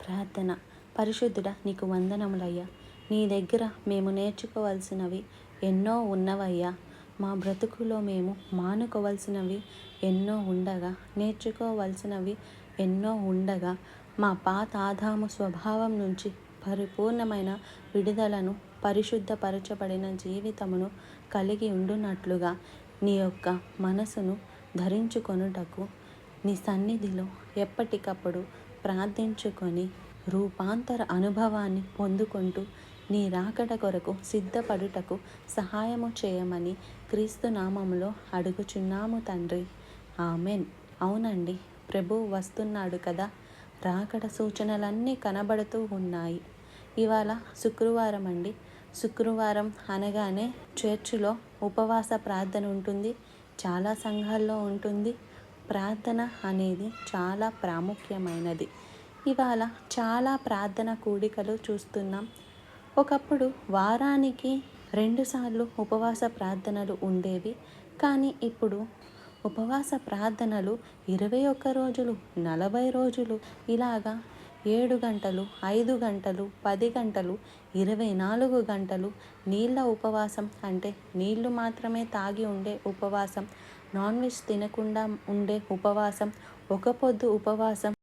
ప్రార్థన. పరిశుద్ధుడా, నీకు వందనములయ్యా. నీ దగ్గర మేము నేర్చుకోవాల్సినవి ఎన్నో ఉన్నవయ్యా. మా బ్రతుకులో మేము మానుకోవలసినవి ఎన్నో ఉండగా, నేర్చుకోవలసినవి ఎన్నో ఉండగా, మా పాత ఆదాము స్వభావం నుంచి పరిపూర్ణమైన విడుదలను, పరిశుద్ధపరచబడిన జీవితమును కలిగి ఉండునట్లుగా నీ యొక్క మనసును ధరించుకొనుటకు నీ సన్నిధిలో ఎప్పటికప్పుడు ప్రార్థించుకొని రూపాంతర అనుభవాన్ని పొందుకుంటూ నీ రాకడ కొరకు సిద్ధపడుటకు సహాయము చేయమని క్రీస్తు నామములో అడుగుచున్నాము తండ్రి. ఆమెన్. అవునండి, ప్రభువు వస్తున్నాడు కదా. రాకడ సూచనలన్నీ కనబడుతూ ఉన్నాయి. ఇవాళ శుక్రవారం అండి. శుక్రవారం అనగానే చర్చిలో ఉపవాస ప్రార్థన ఉంటుంది. చాలా సంఘాల్లో ఉంటుంది. ప్రార్థన అనేది చాలా ప్రాముఖ్యమైనది. ఇవాళ చాలా ప్రార్థన కూడికలు చూస్తున్నాం. ఒకప్పుడు వారానికి 2 సార్లు ఉపవాస ప్రార్థనలు ఉండేవి. కానీ ఇప్పుడు ఉపవాస ప్రార్థనలు 21 రోజులు, 40 రోజులు, ఇలాగా 7 గంటలు, 5 గంటలు, 10 గంటలు, 24 గంటలు నీళ్ళ ఉపవాసం, అంటే నీళ్లు మాత్రమే తాగి ఉండే ఉపవాసం, నాన్ వెజ్ తినకుండా ఉండే ఉపవాసం, ఒక పొద్దు ఉపవాసం,